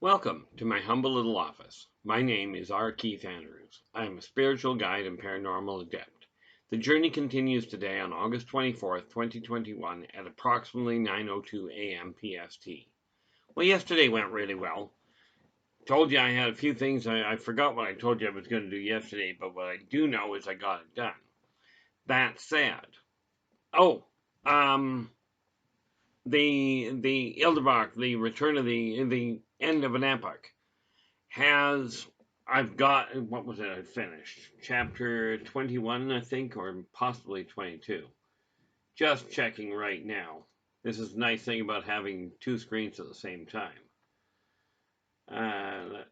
Welcome to my humble little office. My name is R. Keith Andrews. I am a spiritual guide and paranormal adept. The journey continues today on August 24th, 2021 at approximately 9:02 a.m. PST. Well, yesterday went really well. Told you I had a few things. I forgot what I told you I was going to do yesterday, but what I do know is I got it done. That said, the Yldrbac, the return of the end of an epoch, I've got, what was it I finished? Chapter 21, I think, or possibly 22. Just checking right now. This is the nice thing about having two screens at the same time.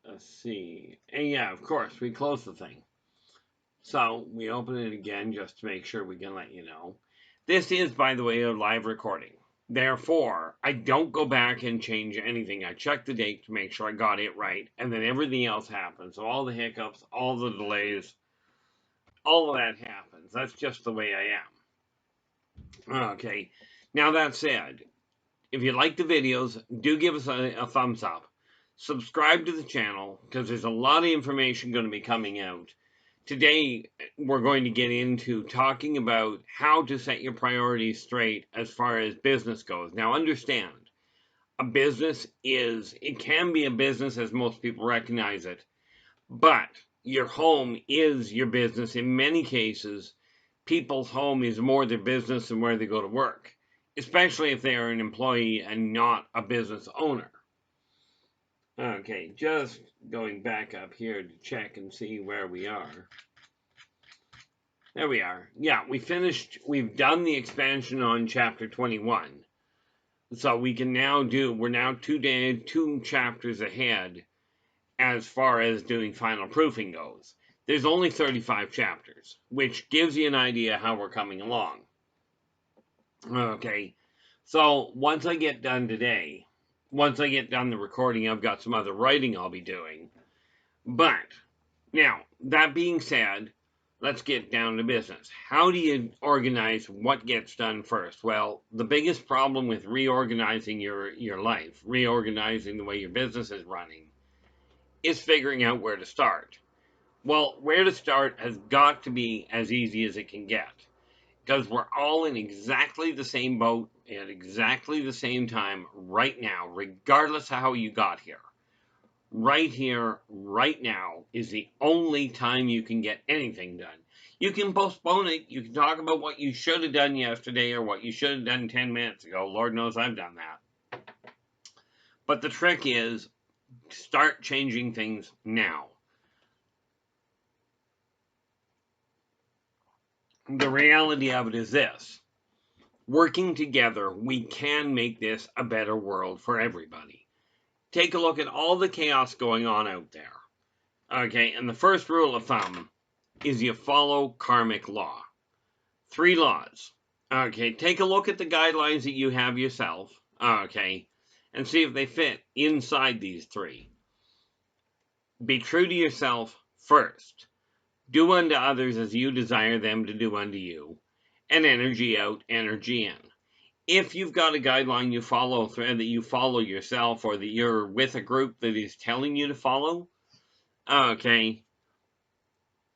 Let's see. And yeah, of course, we close the thing. So we open it again just to make sure we can let you know. This is, by the way, a live recording. Therefore, I don't go back and change anything. I check the date to make sure I got it right, and then everything else happens. So all the hiccups, all the delays, all of that happens. That's just the way I am. Okay, now that said, if you like the videos, do give us a thumbs up. Subscribe to the channel, because there's a lot of information going to be coming out. Today, we're going to get into talking about how to set your priorities straight as far as business goes. Now, understand, a business it can be a business as most people recognize it, but your home is your business. In many cases, people's home is more their business than where they go to work, especially if they are an employee and not a business owner. Okay, just going back up here to check and see where we are. There we are. Yeah, we've done the expansion on chapter 21. So we can now we're now two chapters ahead as far as doing final proofing goes. There's only 35 chapters, which gives you an idea how we're coming along. Okay, so once I get done today, once I get done the recording, I've got some other writing I'll be doing. But, now, that being said, let's get down to business. How do you organize what gets done first? Well, the biggest problem with reorganizing your life, reorganizing the way your business is running, is figuring out where to start. Well, where to start has got to be as easy as it can get, because we're all in exactly the same boat at exactly the same time right now, regardless of how you got here. Right here, right now, is the only time you can get anything done. You can postpone it. You can talk about what you should have done yesterday or what you should have done 10 minutes ago. Lord knows I've done that. But the trick is, start changing things now. The reality of it is this. Working together, we can make this a better world for everybody. Take a look at all the chaos going on out there. Okay, and the first rule of thumb is you follow karmic law. 3 laws. Okay, take a look at the guidelines that you have yourself. Okay, and see if they fit inside these 3. Be true to yourself first. Do unto others as you desire them to do unto you. And energy out, energy in. If you've got a guideline you follow that you follow yourself, or that you're with a group that is telling you to follow, okay,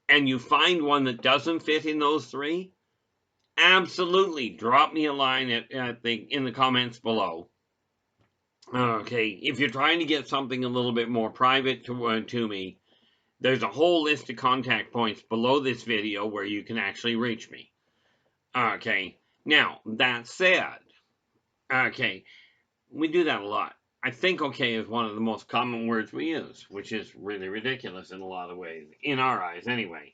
and you find one that doesn't fit in those 3, absolutely drop me a line in the comments below. Okay, if you're trying to get something a little bit more private to me, there's a whole list of contact points below this video where you can actually reach me. Okay, now, that said, okay, we do that a lot. I think okay is one of the most common words we use, which is really ridiculous in a lot of ways, in our eyes anyway.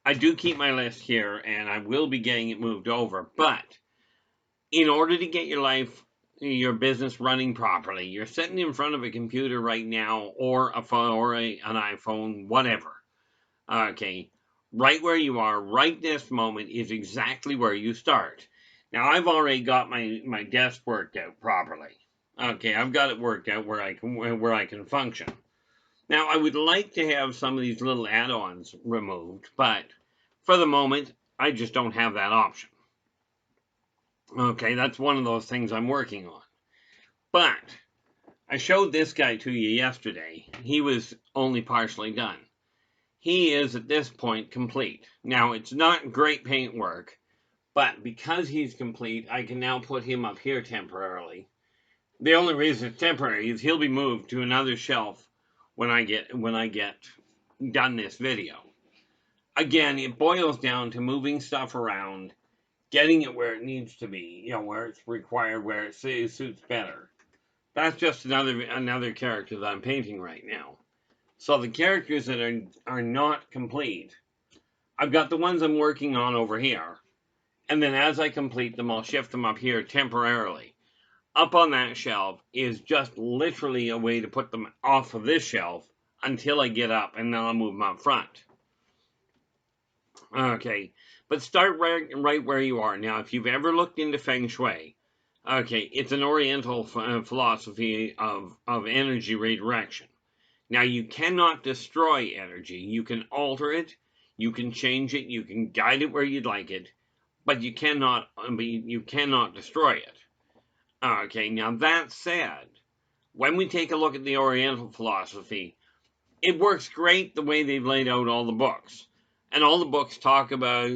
I do keep my list here, and I will be getting it moved over, but in order to get your business running properly, you're sitting in front of a computer right now, or a phone, or an iPhone, whatever. Okay, right where you are, right this moment, is exactly where you start. Now, I've already got my desk worked out properly. Okay, I've got it worked out where I can function. Now, I would like to have some of these little add-ons removed, but for the moment, I just don't have that option. Okay, that's one of those things I'm working on. But I showed this guy to you yesterday. He was only partially done. He is at this point complete. Now, it's not great paintwork, but because he's complete, I can now put him up here temporarily. The only reason it's temporary is he'll be moved to another shelf when I get done this video. Again, it boils down to moving stuff around, getting it where it needs to be, where it's required, where it suits better. That's just another character that I'm painting right now. So the characters that are not complete, I've got the ones I'm working on over here. And then as I complete them, I'll shift them up here temporarily. Up on that shelf is just literally a way to put them off of this shelf until I get up, and then I'll move them up front. Okay, but start right where you are. Now, if you've ever looked into Feng Shui, okay, it's an Oriental philosophy of energy redirection. Now, you cannot destroy energy. You can alter it, you can change it, you can guide it where you'd like it, but you cannot destroy it. Okay, now that said, when we take a look at the Oriental philosophy, it works great the way they've laid out all the books. And all the books talk about,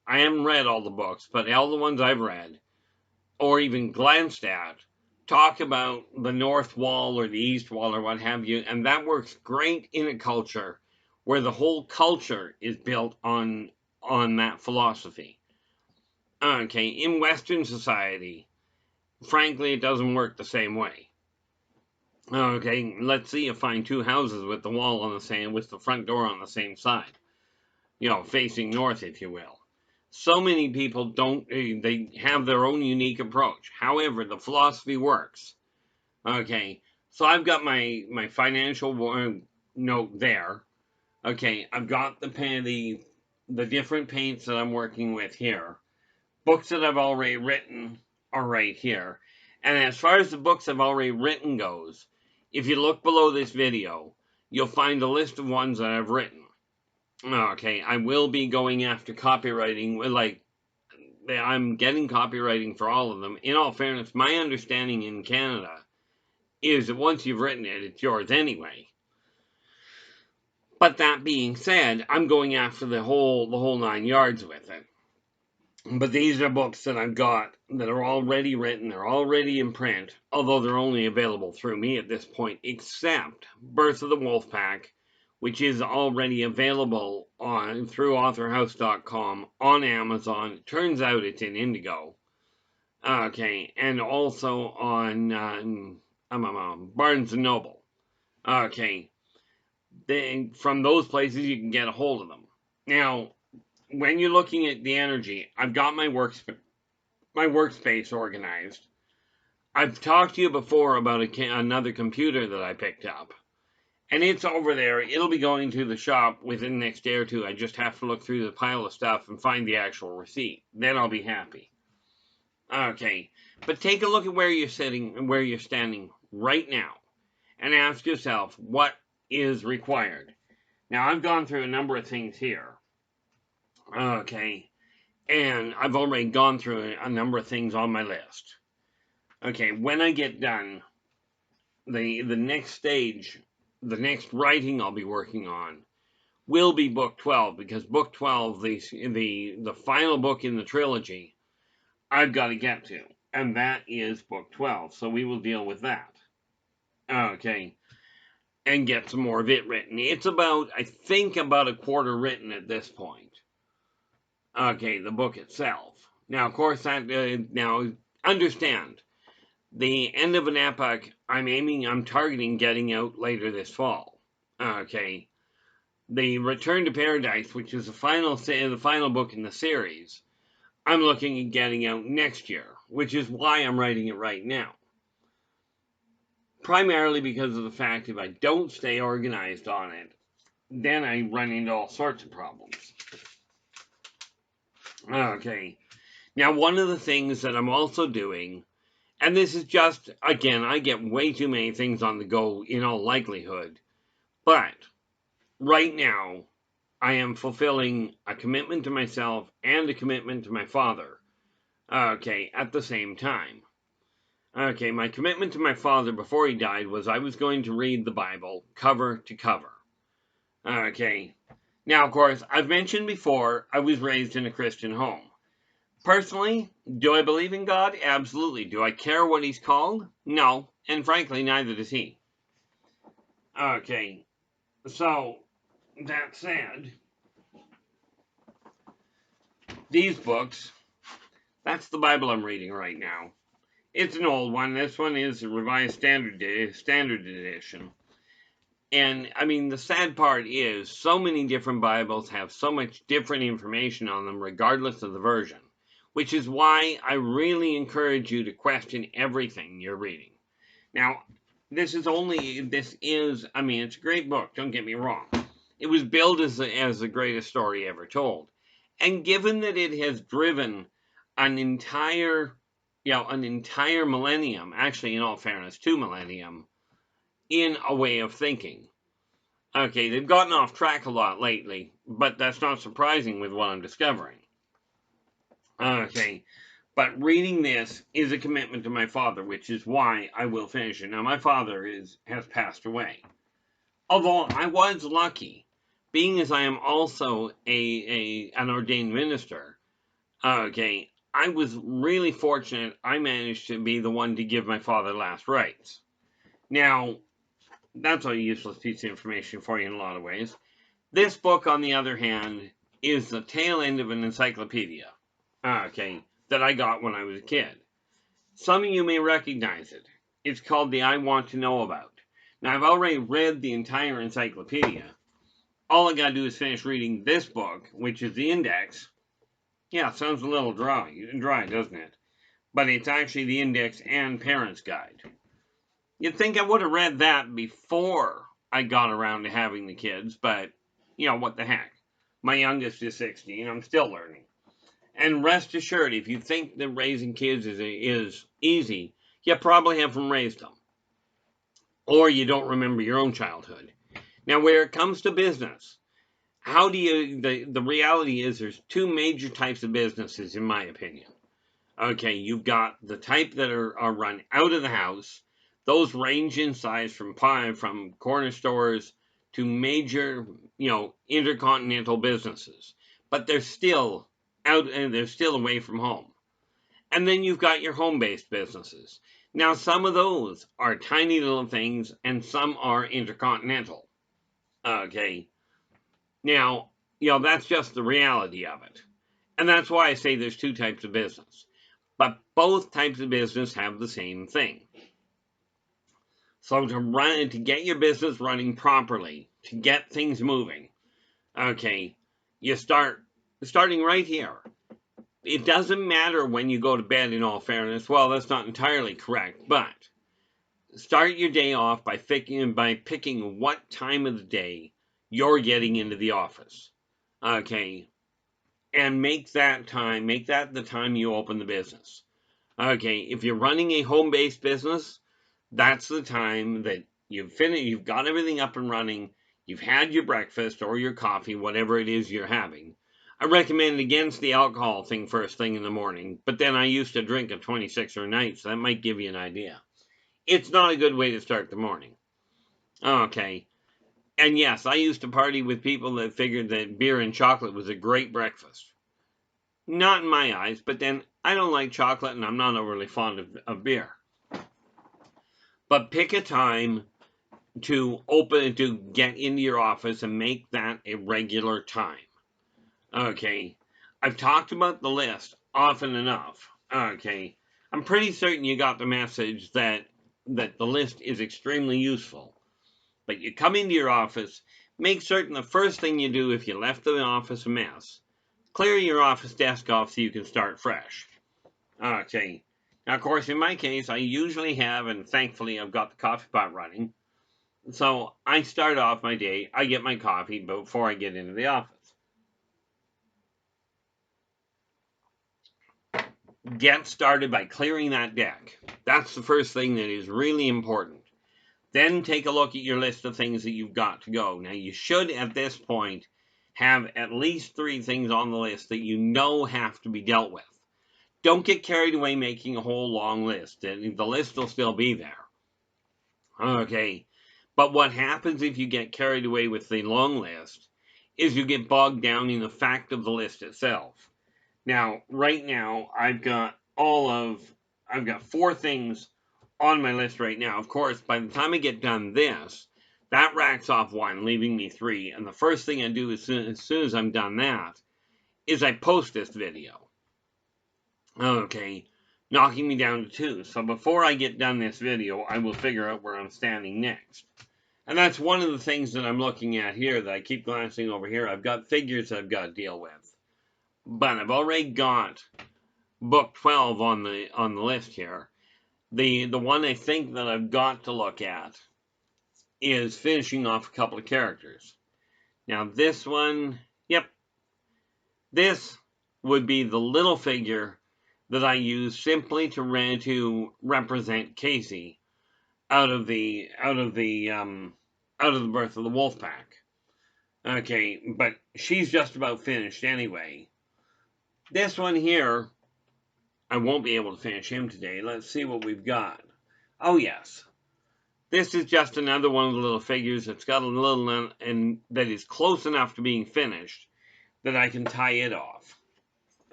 I haven't read all the books, but all the ones I've read, or even glanced at, talk about the North Wall or the East Wall or what have you, and that works great in a culture where the whole culture is built on that philosophy. Okay, in Western society, frankly, it doesn't work the same way. Okay, let's see you find two houses with the wall on the same, with the front door on the same side, facing north, if you will. So many people don't, they have their own unique approach. However, the philosophy works. Okay, so I've got my financial note there. Okay, I've got the different paints that I'm working with here. Books that I've already written are right here. And as far as the books I've already written goes, if you look below this video, you'll find a list of ones that I've written. Okay, I will be going after copywriting, I'm getting copywriting for all of them. In all fairness, my understanding in Canada is that once you've written it, it's yours anyway. But that being said, I'm going after the whole 9 yards with it. But these are books that I've got that are already written, they're already in print, although they're only available through me at this point, except Birth of the Wolf Pack, which is already available through authorhouse.com on Amazon. It turns out it's in Indigo. Okay, and also on Barnes & Noble. Okay, from those places you can get a hold of them. Now, when you're looking at the energy, I've got my workspace organized. I've talked to you before about another computer that I picked up. And it's over there. It'll be going to the shop within the next day or two. I just have to look through the pile of stuff and find the actual receipt. Then I'll be happy. Okay, but take a look at where you're sitting and where you're standing right now. And ask yourself, what is required? Now, I've gone through a number of things here. Okay, and I've already gone through a number of things on my list. Okay, when I get done, the next stage, the next writing I'll be working on will be book 12, because book 12, the final book in the trilogy, I've got to get to, and that is book 12, so we will deal with that. Okay, and get some more of it written. It's about, I think, about a quarter written at this point. Okay, the book itself. Now, of course, now, understand, the end of an epoch, I'm targeting getting out later this fall. Okay, the Return to Paradise, which is the final book in the series, I'm looking at getting out next year, which is why I'm writing it right now. Primarily because of the fact if I don't stay organized on it, then I run into all sorts of problems. Okay, now one of the things that I'm also doing, and this is just, again, I get way too many things on the go in all likelihood, but right now I am fulfilling a commitment to myself and a commitment to my father, okay, at the same time. Okay, my commitment to my father before he died was I was going to read the Bible cover to cover. Okay. Now, of course, I've mentioned before, I was raised in a Christian home. Personally, do I believe in God? Absolutely. Do I care what he's called? No. And frankly, neither does he. Okay. So, that said, these books, that's the Bible I'm reading right now. It's an old one. This one is a Revised Standard Edition. And, I mean, the sad part is so many different Bibles have so much different information on them regardless of the version, which is why I really encourage you to question everything you're reading. Now, it's a great book, don't get me wrong. It was billed as the greatest story ever told. And given that it has driven an entire millennium, actually, in all fairness, 2 millennium, in a way of thinking. Okay, they've gotten off track a lot lately, but that's not surprising with what I'm discovering. Okay, but reading this is a commitment to my father, which is why I will finish it. Now, my father has passed away. Although I was lucky, being as I am also an ordained minister, okay, I was really fortunate I managed to be the one to give my father last rites. Now, that's a useless piece of information for you in a lot of ways. This book, on the other hand, is the tail end of an encyclopedia, okay, that I got when I was a kid. Some of you may recognize it. It's called the I Want to Know About. Now, I've already read the entire encyclopedia. All I gotta do is finish reading this book, which is the index. Yeah, sounds a little dry, doesn't it? But it's actually the index and parent's guide. You'd think I would have read that before I got around to having the kids, but, what the heck. My youngest is 16, I'm still learning. And rest assured, if you think that raising kids is easy, you probably haven't raised them. Or you don't remember your own childhood. Now, where it comes to business, the reality is there's 2 major types of businesses, in my opinion. Okay, you've got the type that are run out of the house. Those range in size from corner stores to major, intercontinental businesses. But they're still out and they're still away from home. And then you've got your home-based businesses. Now, some of those are tiny little things and some are intercontinental. Okay. Now, that's just the reality of it. And that's why I say there's 2 types of business. But both types of business have the same thing. So to get your business running properly, to get things moving, okay, you starting right here. It doesn't matter when you go to bed, in all fairness. Well, that's not entirely correct, but start your day off by picking what time of the day you're getting into the office. Okay, and make that the time you open the business. Okay, if you're running a home-based business, that's the time that you've got everything up and running, you've had your breakfast or your coffee, whatever it is you're having. I recommend against the alcohol thing first thing in the morning, but then I used to drink a 26er a night, so that might give you an idea. It's not a good way to start the morning. Okay, and yes, I used to party with people that figured that beer and chocolate was a great breakfast. Not in my eyes, but then I don't like chocolate and I'm not overly fond of beer. But pick a time to get into your office and make that a regular time. Okay, I've talked about the list often enough. Okay, I'm pretty certain you got the message that the list is extremely useful. But you come into your office, make certain the first thing you do if you left the office a mess, clear your office desk off so you can start fresh. Okay. Now, of course, in my case, I usually have, and thankfully I've got the coffee pot running. So I start off my day, I get my coffee before I get into the office. Get started by clearing that deck. That's the first thing that is really important. Then take a look at your list of things that you've got to go. Now, you should, at this point, have at least 3 things on the list that you know have to be dealt with. Don't get carried away making a whole long list. The list will still be there. Okay. But what happens if you get carried away with the long list is you get bogged down in the fact of the list itself. Now, right now, I've got 4 things on my list right now. Of course, by the time I get done this, that racks off 1, leaving me 3. And the first thing I do as soon as I'm done that is I post this video. Okay, knocking me down to 2. So before I get done this video, I will figure out where I'm standing next. And that's one of the things that I'm looking at here that I keep glancing over here. I've got figures I've got to deal with. But I've already got book 12 on the list here. The one I think that I've got to look at is finishing off a couple of characters. Now this one, yep, this would be the little figure that I use simply to represent Casey out of the Birth of the Wolf Pack. Okay, but she's just about finished anyway. This one here, I won't be able to finish him today. Let's see what we've got. Oh yes, this is just another one of the little figures that's got a little and that is close enough to being finished that I can tie it off.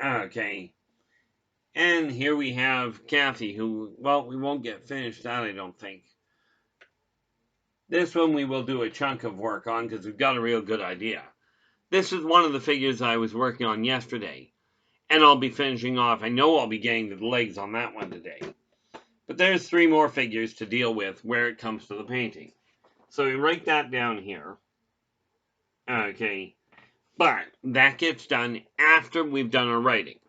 Okay. And here we have Kathy, who, well, we won't get finished that, I don't think. This one we will do a chunk of work on because we've got a real good idea. This is one of the figures I was working on yesterday. And I'll be finishing off. I know I'll be getting to the legs on that one today. But there's 3 more figures to deal with where it comes to the painting. So we write that down here. Okay. But that gets done after we've done our writing.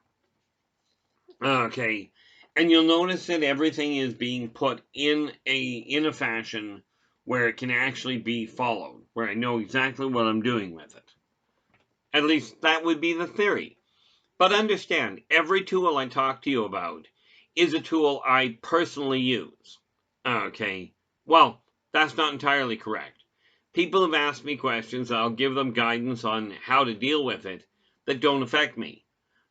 Okay. And you'll notice that everything is being put in a fashion where it can actually be followed, where I know exactly what I'm doing with it. At least that would be the theory. But understand, every tool I talk to you about is a tool I personally use. Okay, well, that's not entirely correct. People have asked me questions, I'll give them guidance on how to deal with it that don't affect me.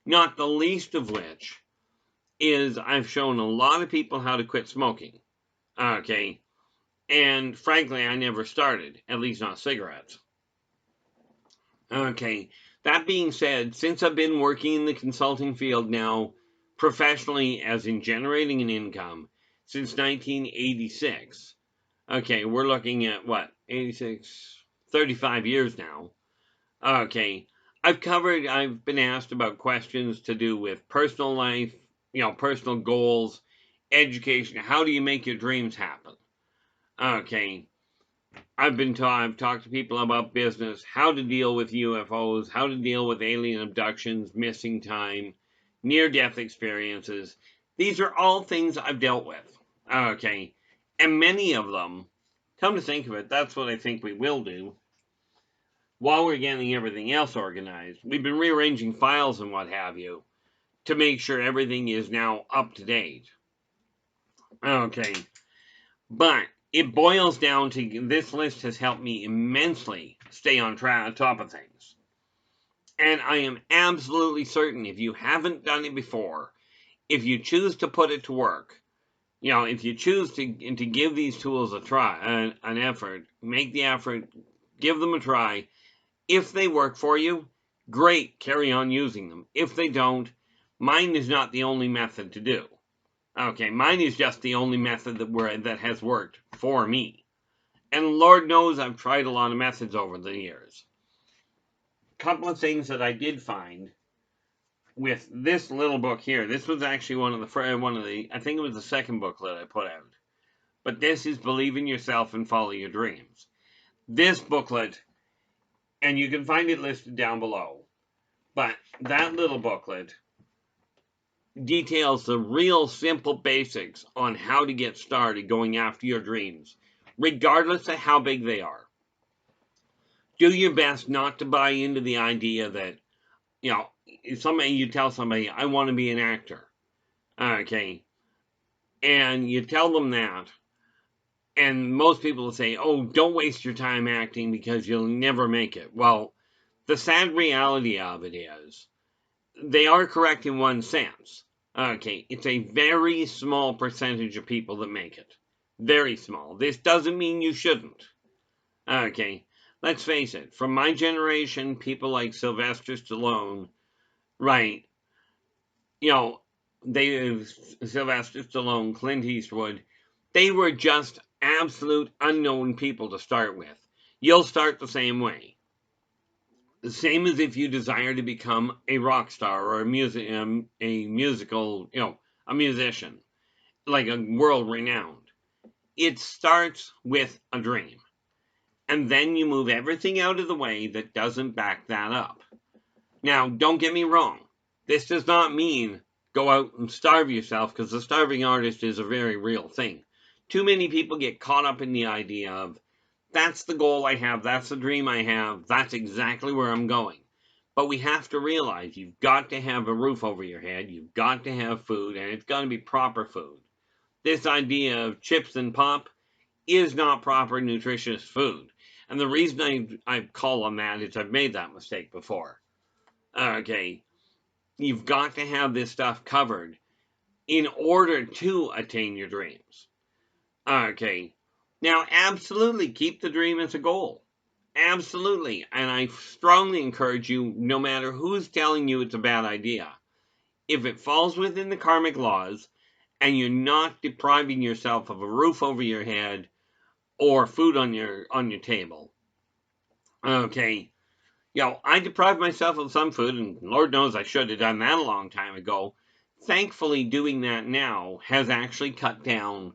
Not the least of which is I've shown a lot of people how to quit smoking. Okay, and frankly, I never started, at least not cigarettes. Okay, that being said, since I've been working in the consulting field now professionally, as in generating an income, since 1986, okay, we're looking at what, 86, 35 years now. Okay, I've been asked about questions to do with personal life, personal goals, education. How do you make your dreams happen? Okay, I've talked to people about business, how to deal with UFOs, how to deal with alien abductions, missing time, near-death experiences. These are all things I've dealt with. Okay, and many of them, come to think of it, that's what I think we will do. While we're getting everything else organized, we've been rearranging files and what have you to make sure everything is now up to date. Okay, but it boils down to, this list has helped me immensely stay on top of things. And I am absolutely certain if you haven't done it before, if you choose to put it to work, if you choose to give these tools a try, an effort, make the effort, give them a try. If they work for you, great, carry on using them. If they don't, mine is not the only method to do. Okay, mine is just the only method that has worked for me. And Lord knows I've tried a lot of methods over the years. A couple of things that I did find with this little book here. This was actually one of the, I think it was the second booklet I put out. But this is Believe in Yourself and Follow Your Dreams. This booklet, and you can find it listed down below, but that little booklet details the real simple basics on how to get started going after your dreams, regardless of how big they are. Do your best not to buy into the idea that, if you tell somebody, I want to be an actor, okay, and you tell them that, and most people will say, oh, don't waste your time acting because you'll never make it. Well, the sad reality of it is, they are correct in one sense. Okay, it's a very small percentage of people that make it. Very small. This doesn't mean you shouldn't. Okay, let's face it. From my generation, people like Sylvester Stallone, right? You know, Sylvester Stallone, Clint Eastwood, they were just absolute unknown people to start with. You'll start the same way. The same as if you desire to become a rock star or a musical, a musician, like a world renowned. It starts with a dream. And then you move everything out of the way that doesn't back that up. Now, don't get me wrong. This does not mean go out and starve yourself, because the starving artist is a very real thing. Too many people get caught up in the idea of, that's the goal I have, that's the dream I have, that's exactly where I'm going. But we have to realize you've got to have a roof over your head, you've got to have food, and it's got to be proper food. This idea of chips and pop is not proper nutritious food. And the reason I call on that is I've made that mistake before. Okay, you've got to have this stuff covered in order to attain your dreams. Okay, now absolutely keep the dream as a goal. Absolutely. And I strongly encourage you, no matter who's telling you it's a bad idea, if it falls within the karmic laws and you're not depriving yourself of a roof over your head or food on your table, okay, I deprived myself of some food, and Lord knows I should have done that a long time ago. Thankfully, doing that now has actually cut down,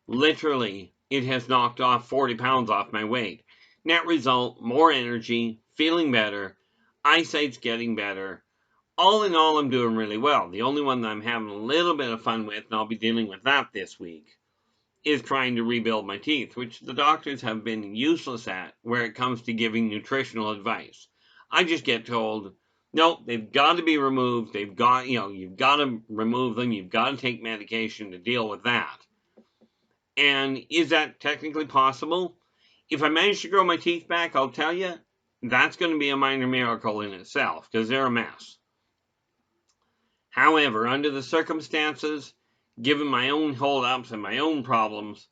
literally, it has knocked off 40 pounds off my weight. Net result, more energy, feeling better, eyesight's getting better. All in all, I'm doing really well. The only one that I'm having a little bit of fun with, and I'll be dealing with that this week, is trying to rebuild my teeth, which the doctors have been useless at where it comes to giving nutritional advice. I just get told, no, they've got to be removed. They've got, you've got to remove them. You've got to take medication to deal with that. And is that technically possible? If I manage to grow my teeth back, I'll tell you, that's going to be a minor miracle in itself, because they're a mess. However, under the circumstances, given my own holdups and my own problems,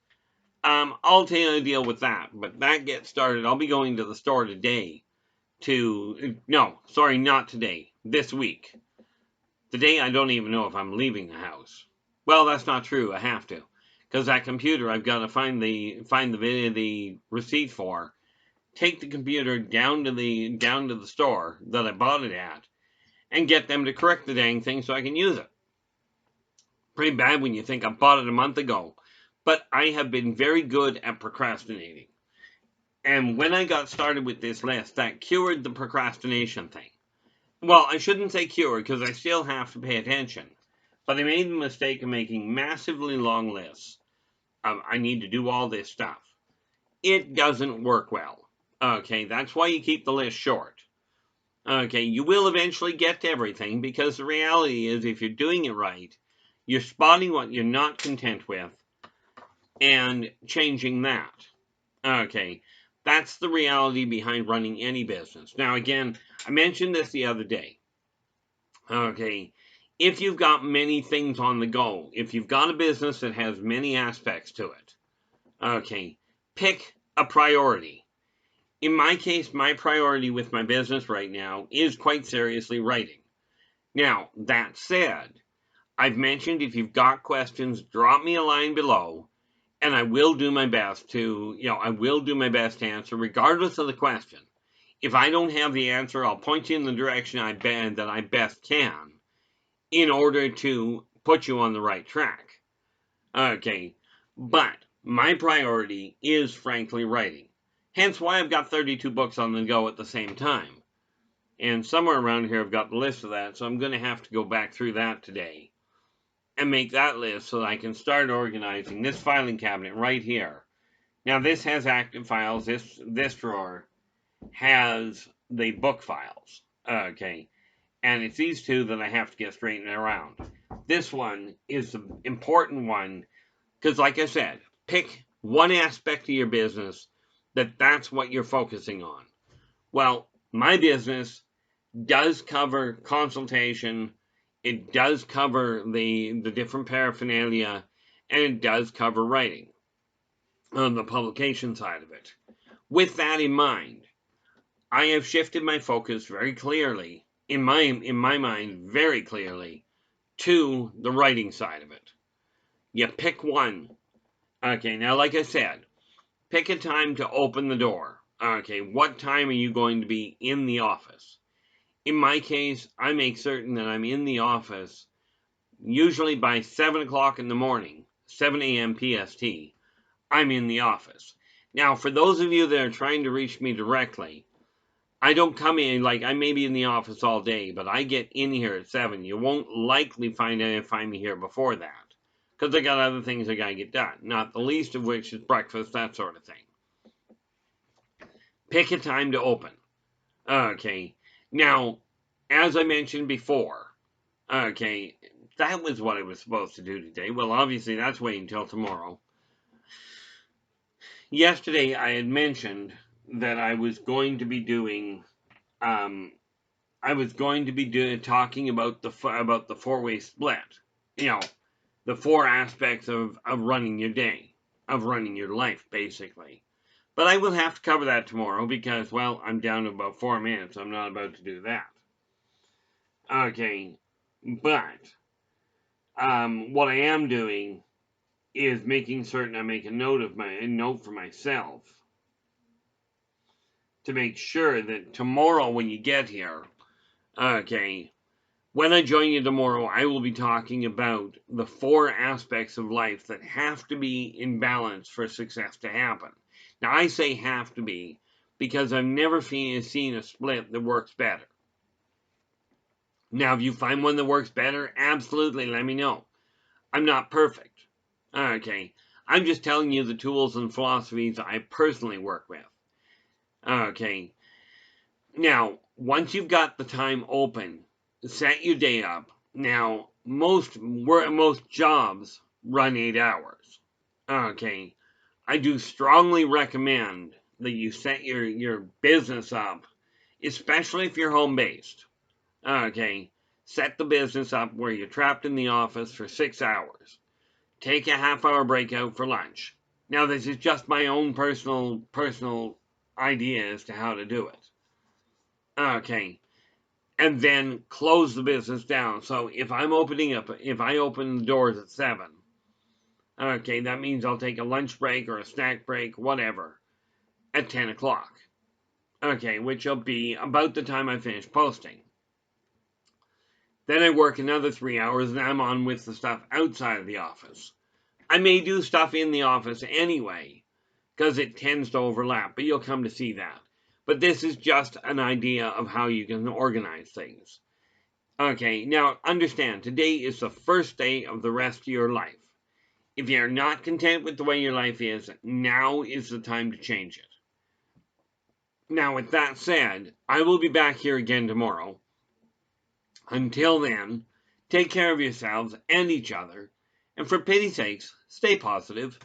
I'll deal with that. But that gets started. I'll be going to the store today no, sorry, not today. This week. Today, I don't even know if I'm leaving the house. Well, that's not true. I have to. Because that computer, I've got to find the receipt for, take the computer down to the store that I bought it at, and get them to correct the dang thing so I can use it. Pretty bad when you think I bought it a month ago. But I have been very good at procrastinating. And when I got started with this list, that cured the procrastination thing. Well, I shouldn't say cured, because I still have to pay attention. But I made the mistake of making massively long lists. I need to do all this stuff. It doesn't work well. Okay, that's why you keep the list short. Okay, you will eventually get to everything, because the reality is, if you're doing it right, you're spotting what you're not content with and changing that. Okay, that's the reality behind running any business. Now, again, I mentioned this the other day. Okay, if you've got many things on the go, if you've got a business that has many aspects to it, okay, pick a priority. In my case, my priority with my business right now is quite seriously writing. Now, that said, I've mentioned if you've got questions, drop me a line below, and I will do my best to, answer regardless of the question. If I don't have the answer, I'll point you in the direction that I best can in order to put you on the right track. Okay, but my priority is frankly writing. Hence why I've got 32 books on the go at the same time. And somewhere around here I've got the list of that, so I'm going to have to go back through that today and make that list so that I can start organizing this filing cabinet right here. Now this has active files. This drawer has the book files. Okay, and it's these two that I have to get straightened around. This one is the important one because, like I said, pick one aspect of your business that's what you're focusing on. Well, my business does cover consultation. It does cover the different paraphernalia, and it does cover writing on the publication side of it. With that in mind, I have shifted my focus very clearly, in my mind, very clearly, to the writing side of it. You pick one. Okay, now like I said, pick a time to open the door. Okay, what time are you going to be in the office? In my case, I make certain that I'm in the office usually by 7 o'clock in the morning, 7 a.m. PST, I'm in the office. Now, for those of you that are trying to reach me directly, I don't come in, like, I may be in the office all day, but I get in here at 7. You won't likely find me here before that, because I got other things I gotta get done, not the least of which is breakfast, that sort of thing. Pick a time to open. Okay, now, as I mentioned before, okay, that was what I was supposed to do today. Well, obviously, that's waiting until tomorrow. Yesterday, I had mentioned that I was going to be doing, talking about the four-way split. You know, the 4 aspects of running your day, of running your life, basically. But I will have to cover that tomorrow because, well, I'm down to about 4 minutes. I'm not about to do that. Okay, but what I am doing is making certain I make a note for myself to make sure that tomorrow when you get here, okay, when I join you tomorrow, I will be talking about the 4 aspects of life that have to be in balance for success to happen. Now, I say have to be because I've never seen a split that works better. Now, if you find one that works better, absolutely let me know. I'm not perfect. Okay, I'm just telling you the tools and philosophies I personally work with. Okay, now, once you've got the time open, set your day up. Now, most jobs run 8 hours. Okay, I do strongly recommend that you set your business up, especially if you're home-based. Okay, set the business up where you're trapped in the office for 6 hours. Take a half-hour break out for lunch. Now, this is just my own personal idea as to how to do it. Okay, and then close the business down. So if I open the doors at 7, okay, that means I'll take a lunch break or a snack break, whatever, at 10 o'clock. Okay, which will be about the time I finish posting. Then I work another 3 hours and I'm on with the stuff outside of the office. I may do stuff in the office anyway, because it tends to overlap, but you'll come to see that. But this is just an idea of how you can organize things. Okay, now understand, today is the first day of the rest of your life. If you're not content with the way your life is, now is the time to change it. Now, with that said, I will be back here again tomorrow. Until then, take care of yourselves and each other, and for pity's sakes, stay positive.